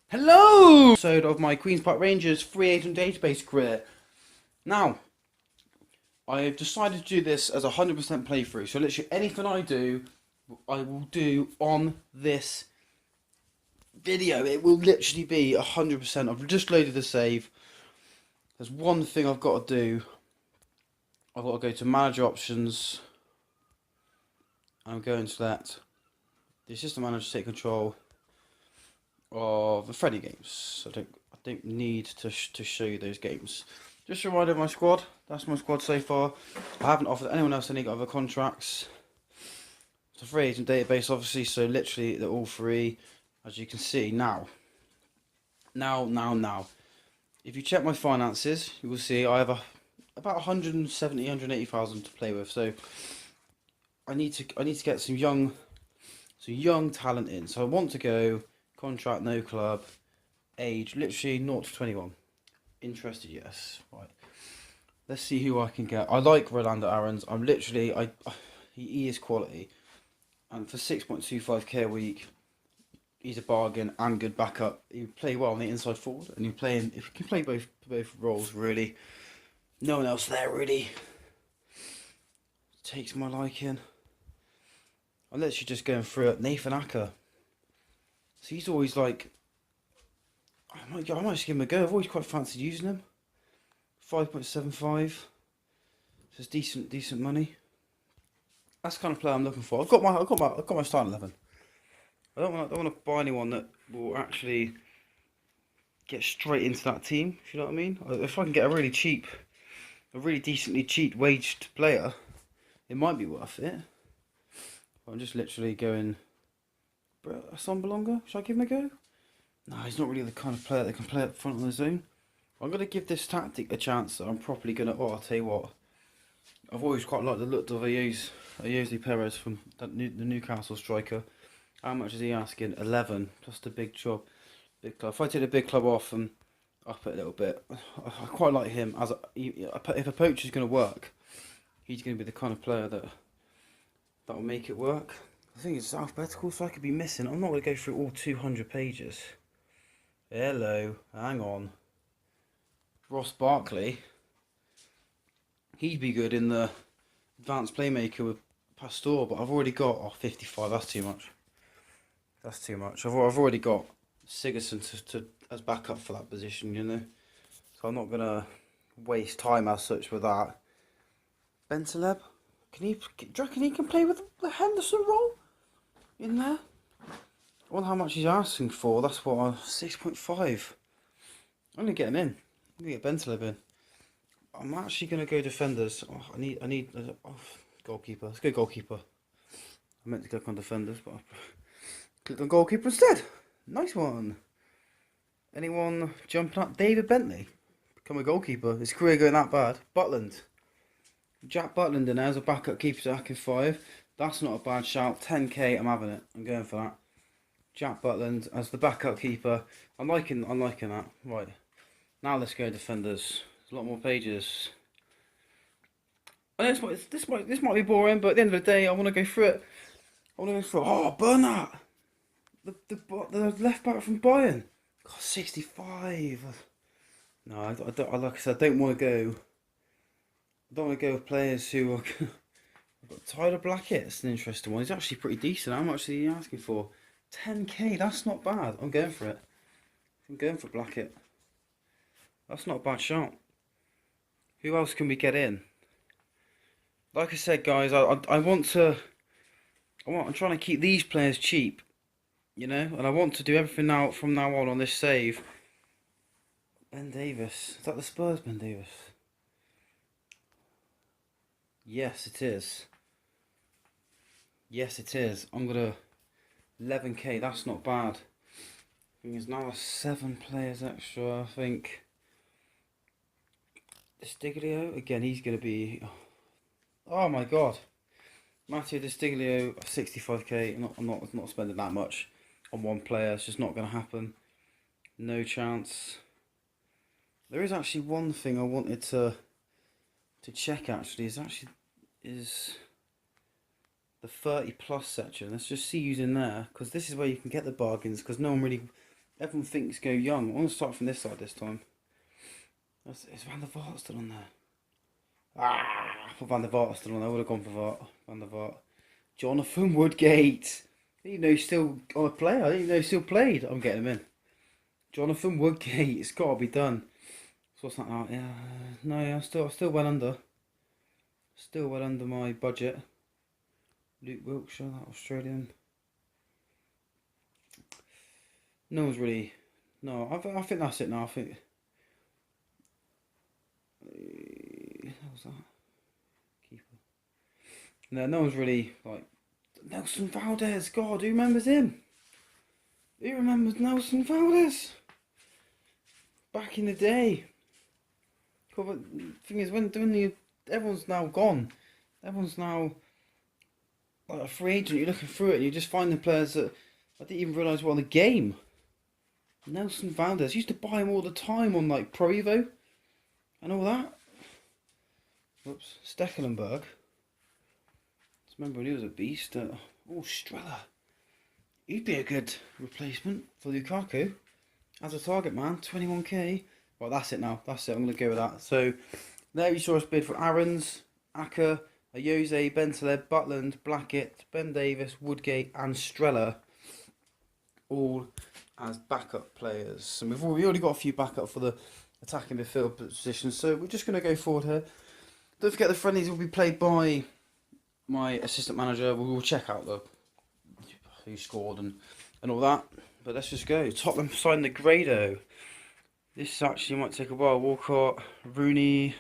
Hello! Episode of my Queen's Park Rangers Free Agent Database career. Now, I've decided to do this as a 100% playthrough. So literally anything I do, I will do on this video. It will literally be 100%. I've just loaded the save. There's one thing I've got to do. I've got to go to manager options. I'm going to let the assistant manager take control of the Freddy games. I don't need to show you those games. Just a reminder of my squad. That's my squad so far. I haven't offered anyone else any other contracts. It's a free agent database, obviously, so literally they're all free, as you can see now. Now. If you check my finances, you will see I have about 170, 180,000 to play with. So I need to get some young talent in. So I want to go contract, no club, age literally 0 to 21. Interested, yes. Right. Let's see who I can get. I like Rolando Aarons. I'm literally he is quality, and for 6.25k a week, he's a bargain and good backup. He would play well on the inside forward, and if he can play both roles really. No one else there really takes my liking. I'm literally just going through it. Nathan Acker. So he's always like, I might just give him a go. I've always quite fancied using him. 5.75. So it's decent money. That's the kind of player I'm looking for. I've got my starting 11. I don't want to buy anyone that will actually get straight into that team. If you know what I mean. If I can get a really decently cheap waged player, it might be worth it. I'm just literally going. Son Belonga? Should I give him a go? No, he's not really the kind of player that can play up front on his own. I'm going to give this tactic a chance. I'm probably going to... Oh, I'll tell you what. I've always quite liked the look of Jose Perez from the Newcastle striker. How much is he asking? 11. Just a big job. Big club. If I take the big club off and up it a little bit, I quite like him. If a poacher's going to work, he's going to be the kind of player that will make it work. I think it's alphabetical, so I could be missing. I'm not going to go through all 200 pages. Hello, hang on. Ross Barkley. He'd be good in the advanced playmaker with Pastor, but I've already got 55. That's too much. That's too much. I've already got Sigerson to as backup for that position, you know. So I'm not gonna waste time as such with that. Bentaleb, do you reckon he can play with the Henderson role in there? I wonder how much he's asking for. That's what 6.5. I'm gonna get him in. I'm gonna get Bentaleb in. I'm actually gonna go defenders. Oh, I need goalkeeper. Let's go goalkeeper. I meant to click on defenders, but I clicked on goalkeeper instead. Nice one. Anyone jumping up? David Bentley. Become a goalkeeper. His career going that bad. Butland. Jack Butland in there as a backup keeper to Akin 5. That's not a bad shout. 10k, I'm having it. I'm going for that. Jack Butland as the backup keeper. I'm liking that. Right. Now let's go defenders. There's a lot more pages. And this might be boring, but at the end of the day, I want to go through it. Oh, Bernat! The left back from Bayern. God, 65. No, I don't. Like I said, I don't want to go. I don't want to go with players who are. I've got Tyler Blackett. It's an interesting one. He's actually pretty decent. How much are you asking for? 10k. That's not bad. I'm going for it. I'm going for Blackett. That's not a bad shot. Who else can we get in? Like I said, guys, I want to. I'm trying to keep these players cheap, you know, and I want to do everything now from now on this save. Ben Davis. Is that the Spurs Ben Davis? Yes, it is. Yes, it is. I'm gonna 11k. That's not bad. I think there's now 7 players extra. I think Distiglio again. He's gonna be. Oh my god, Matteo Distiglio 65k. I'm not spending that much on one player. It's just not gonna happen. No chance. There is actually one thing I wanted to check. Actually, is the 30+ section. Let's just see who's in there, because this is where you can get the bargains, because no one really Everyone thinks go young. I'm going to start from this side this time. Is Van der Vaart still on there? I put Van der Vaart still on there. I would have gone for Van der Vaart. Jonathan Woodgate. I didn't even know he's still a player. I didn't even know he still played. I'm getting him in. Jonathan Woodgate. It's got to be done. So what's that now? Yeah, no, yeah, still well under. Still well under my budget. Luke Wilkshire, that Australian. No one's really. No, I think that's it now. I think. What was that? Keeper. No one's really like Nelson Valdez. God, who remembers him? Who remembers Nelson Valdez? Back in the day. God, but the thing is, everyone's now gone. Everyone's now like a free agent. You're looking through it, and you just find the players that I didn't even realise were on the game. Nelson Valdez. I used to buy him all the time on like Pro Evo and all that. Whoops, Stekelenburg. Just remember when he was a beast. Strella. He'd be a good replacement for Lukaku as a target man. 21k. Well, that's it now. That's it. I'm going to go with that. So there you saw us bid for Aarons, Acker, Ayose, Bentaleb, Butland, Blackett, Ben Davis, Woodgate, and Strella, all as backup players. And we already got a few backup for the attacking midfield positions. So we're just going to go forward here. Don't forget the friendlies will be played by my assistant manager. We will check out who scored and all that. But let's just go. Tottenham signed the Grado. This actually might take a while. Walcott, Rooney,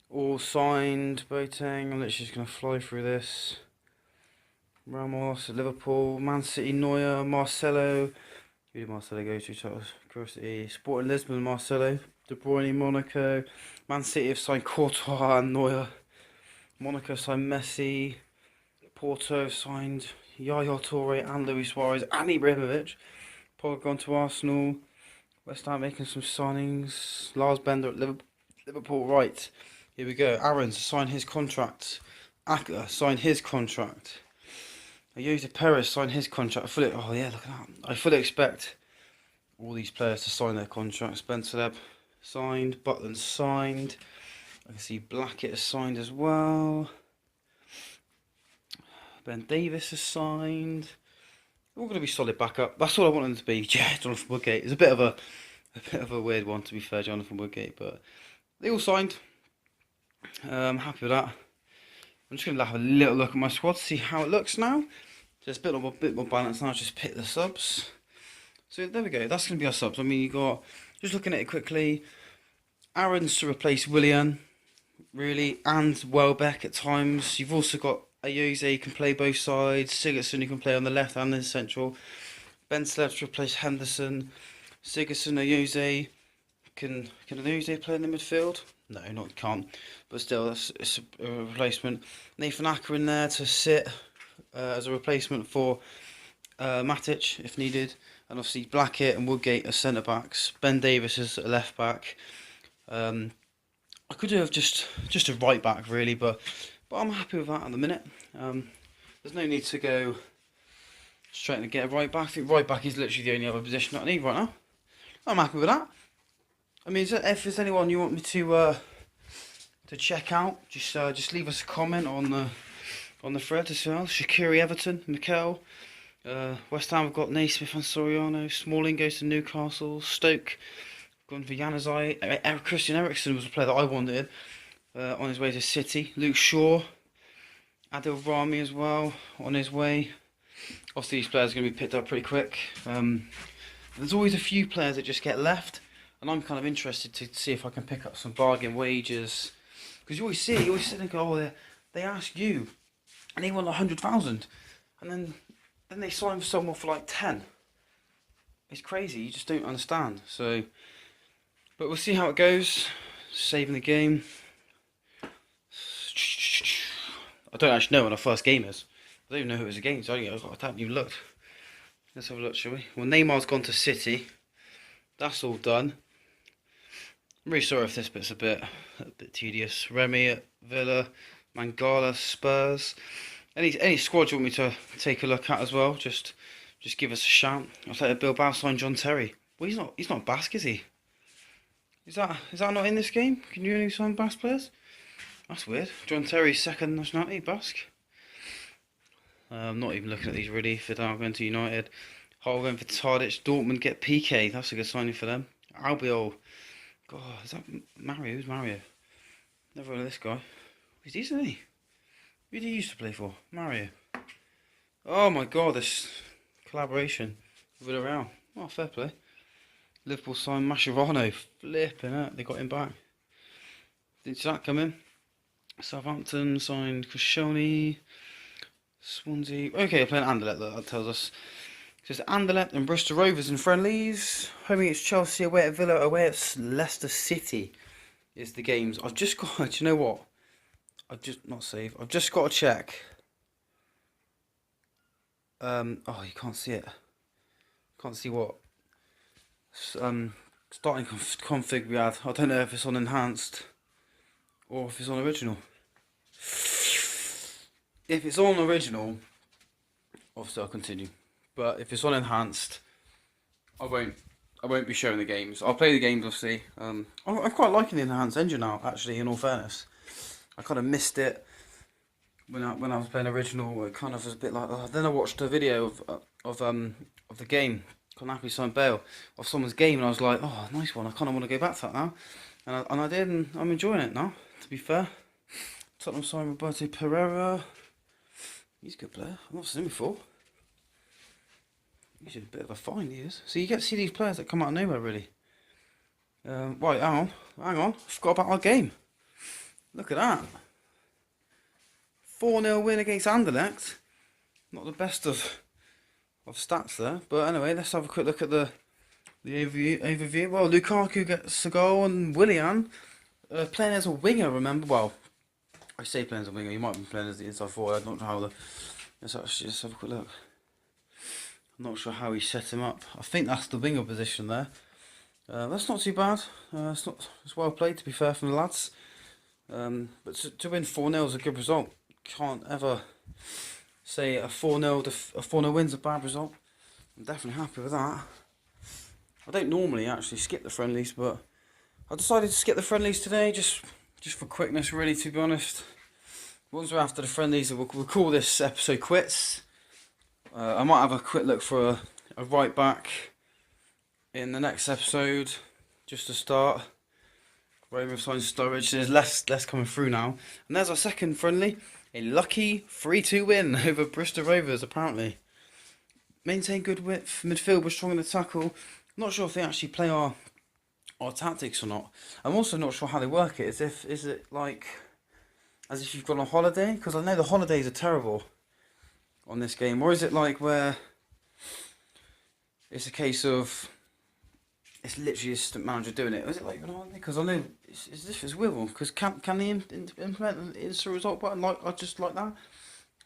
all signed. Boateng. I'm literally just going to fly through this. Ramos at Liverpool. Man City, Neuer, Marcelo. Who did Marcelo go to? Curiosity. Sporting Lisbon, Marcelo. De Bruyne, Monaco. Man City have signed Courtois and Neuer. Monaco signed Messi. Porto signed Yaya Toure and Luis Suarez and Ibrahimovic. Pogba gone to Arsenal. West Ham making some signings. Lars Bender at Liverpool. Right, here we go. Aarons signed his contract. Acker signed his contract. Ayose Perez signed his contract. Look at that. I fully expect all these players to sign their contracts. Bentaleb signed. Butland signed. I can see Blackett has signed as well. Ben Davis has signed. All going to be solid backup. That's all I want them to be. Yeah, Jonathan Woodgate is a bit of a weird one, to be fair, Jonathan Woodgate, but they all signed. I'm happy with that. I'm just going to have a little look at my squad, see how it looks now. Just a bit more balance now. Just pick the subs. So there we go. That's going to be our subs. I mean, you got, just looking at it quickly, Aarons to replace Willian, really, and Welbeck at times. You've also got Ayose can play both sides. Sigurdsson, who can play on the left and in the central. Bentaleb to replace Henderson. Sigurdsson, Ayose. Can Ayose play in the midfield? No, can't. But still, it's a replacement. Nathan Acker in there to sit as a replacement for Matic if needed. And obviously Blackett and Woodgate as centre backs. Ben Davis as a left back. I could have just a right back really, but I'm happy with that at the minute. There's no need to go straight and get a right back. I think right back is literally the only other position that I need right now. I'm happy with that. I mean, if there's anyone you want me to check out, just leave us a comment on the thread as well. Shaqiri, Everton, Mikel. West Ham have got Naismith and Soriano. Smalling goes to Newcastle. Stoke gone for Januzaj. Christian Eriksen was a player that I wanted. On his way to City. Luke Shaw, Adil Rami as well, on his way. Obviously these players are going to be picked up pretty quick. There's always a few players that just get left, and I'm kind of interested to see if I can pick up some bargain wages. Because you always sit and go, they ask you, and they want 100,000, and then they sign for someone for like 10. It's crazy, you just don't understand. So, but we'll see how it goes. Saving the game. I don't actually know when our first game is. I don't even know who it was against. I haven't even looked. Let's have a look, shall we? Well, Neymar's gone to City. That's all done. I'm really sorry if this bit's a bit tedious. Remy at Villa, Mangala, Spurs. Any squad you want me to take a look at as well? Just just give us a shout. Athletic Bilbao signed John Terry. Well, he's not Basque, is he? Is that not in this game? Can you only sign Basque players? That's weird. John Terry's second nationality, Basque. I'm not even looking at these really. Vidal going to United. Hull going for Tadic. Dortmund get PK. That's a good signing for them. Albiol. God, is that Mario? Who's Mario? Never heard of this guy. He's decent, isn't he? Who did he used to play for? Mario. Oh my god, this collaboration with Villarreal. Oh, fair play. Liverpool signed Mascherano. Flipping out. They got him back. Did that come in? Southampton signed Koscielny. Swansea. Okay, they're playing Anderlecht, that tells us. It says Anderlecht and Bristol Rovers in friendlies. Home against Chelsea, away at Villa, away at Leicester City is the games. I've just got, do you know what? I've just, not save, I've just got to check. Oh, you can't see it. Can't see what starting config we had. I don't know if it's on enhanced or if it's on original. If it's on original, obviously I'll continue. But if it's on enhanced, I won't be showing the games. I'll play the games, obviously. I'm quite liking the enhanced engine now, actually. In all fairness, I kind of missed it when I was playing original. It kind of was a bit like. Then I watched a video of the game, Konami signed Bale, of someone's game, and I was like, oh, nice one. I kind of want to go back to that now, and I did, and I'm enjoying it now. To be fair, Tottenham signed Roberto Pereira. He's a good player. I've not seen him before. He's a bit of a find, he is. So you get to see these players that come out of nowhere, really. Right, hang on. I forgot about our game. Look at that. 4-0 win against Anderlecht. Not the best of stats there. But anyway, let's have a quick look at the overview. Well, Lukaku gets a goal and Willian playing as a winger, remember? Well, I say playing as a winger. You might be playing as the inside forward. I'm not sure how let's actually just have a quick look. I'm not sure how he set him up. I think that's the winger position there. That's not too bad. It's well played, to be fair, from the lads. But to win 4-0 is a good result. Can't ever say a 4-0 win's a bad result. I'm definitely happy with that. I don't normally actually skip the friendlies, but I decided to skip the friendlies today just for quickness, really, to be honest. Once we're after the friendlies, we'll call this episode quits. I might have a quick look for a right back in the next episode, just to start. Rover signed Sturridge. There's less coming through now. And there's our second friendly. A lucky 3-2 win over Bristol Rovers, apparently. Maintain good width. Midfield was strong in the tackle. I'm not sure if they actually play our tactics or not. I'm also not sure how they work it. Is it like as if you've gone on holiday? Because I know the holidays are terrible on this game. Or is it like where it's a case of it's literally assistant manager doing it? Or is it like, because I know it's Will. Because can they implement the instant result button like that?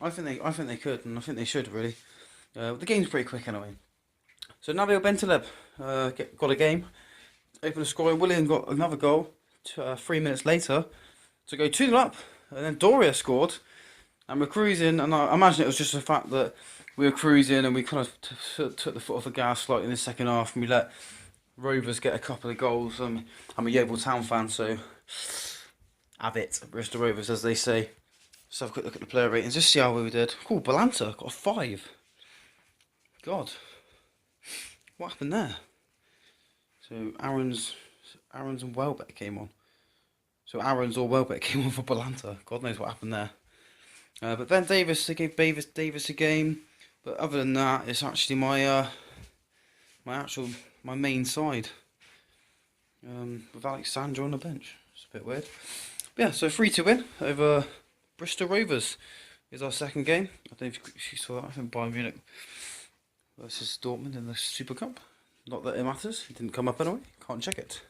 I think they could, and I think they should, really. The game's pretty quick anyway. So Nabil Bentaleb got a game. Opened the scoring. Willian got another goal 3 minutes later to go 2-0 up. And then Doria scored. And we're cruising. And I imagine it was just the fact that we were cruising and we kind of took the foot off the gas slightly in the second half. And we let Rovers get a couple of goals. I'm a Yeovil Town fan, so have it. Bristol Rovers, as they say. Let's have a quick look at the player ratings. Just see how we did. Cool, Balanta got a 5. God. What happened there? So Aaron's and Welbeck came on. So Aaron's or Welbeck came on for Balanta. God knows what happened there. But then they gave Davis a game. But other than that, it's actually my main side. With Alexander on the bench. It's a bit weird. But yeah, so 3-2 win over Bristol Rovers is our second game. I don't know if you saw that. I think Bayern Munich versus Dortmund in the Super Cup. Not that it matters. It didn't come up anyway. Can't check it.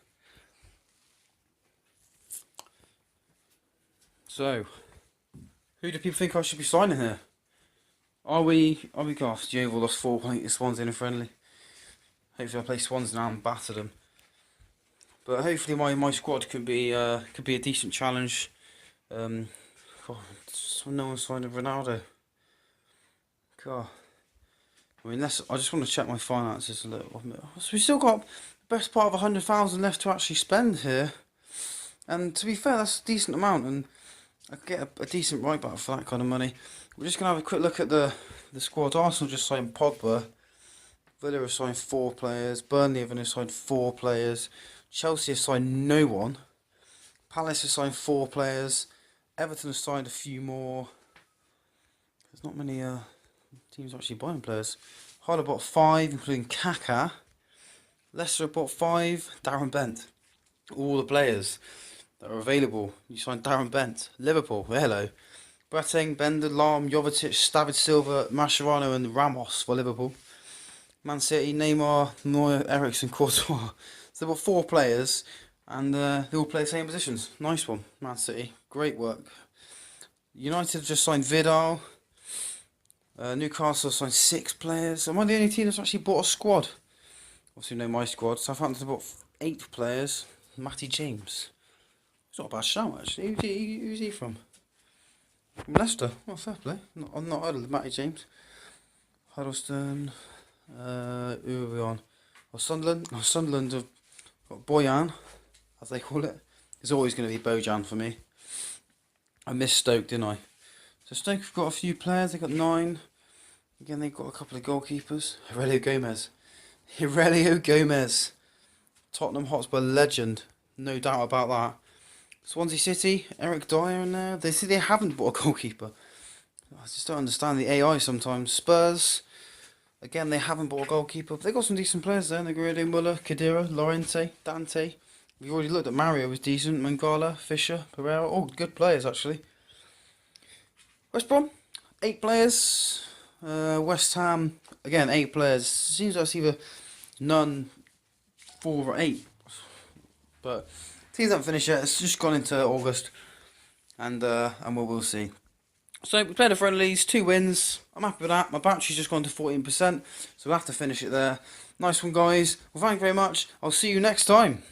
So, who do people think I should be signing here? Are we gassed? Yeovil lost 4-1 to Swansea in a friendly. Hopefully I play Swansea now and batter them. But hopefully my squad could be a decent challenge. God, no one signed Ronaldo. God. I mean, I just want to check my finances a little bit. So we still got the best part of 100,000 left to actually spend here. And to be fair, that's a decent amount, and I could get a decent right back for that kind of money. We're just going to have a quick look at the squad. Arsenal just signed Pogba. Villa have signed 4 players. Burnley have signed 4 players. Chelsea have signed no one. Palace have signed 4 players. Everton have signed a few more. There's not many teams actually buying players. Hull have bought 5, including Kaka. Leicester have bought 5. Darren Bent. All the players that are available. You signed Darren Bent. Liverpool, hello. Boateng, Bender, Lahm, Jovetic, David Silva, Mascherano and Ramos for Liverpool. Man City, Neymar, Neuer, Eriksen, Courtois. So they've got 4 players, and they all play the same positions. Nice one, Man City. Great work. United have just signed Vidal. Newcastle have signed 6 players. Am I the only team that's actually bought a squad? Obviously, you know my squad. Southampton have bought 8 players. Matty James. It's not a bad shout, actually. Who's he from? From Leicester. Oh, fair play. I've not heard of Matty James. Huddleston. Who are we on? Sunderland. Sunderland have got Bojan, as they call it. It's always going to be Bojan for me. I missed Stoke, didn't I? So Stoke have got a few players. They've got 9. Again, they've got a couple of goalkeepers. Aurelio Gomez. Tottenham Hotspur legend. No doubt about that. Swansea City, Eric Dyer in there. They say they haven't bought a goalkeeper. I just don't understand the AI sometimes. Spurs, again, they haven't bought a goalkeeper. They've got some decent players there. Negredo, Muller, Khedira, Lorente, Dante. We've already looked at Mario, was decent. Mangala, Fisher, Pereira. All good players, actually. West Brom, 8 players. West Ham, again, 8 players. Seems like it's either none, 4 or 8. But teams haven't finished yet. It's just gone into August, and we'll see. So we played the friendlies, 2 wins. I'm happy with that. My battery's just gone to 14%, so we'll have to finish it there. Nice one, guys. Well, thank you very much. I'll see you next time.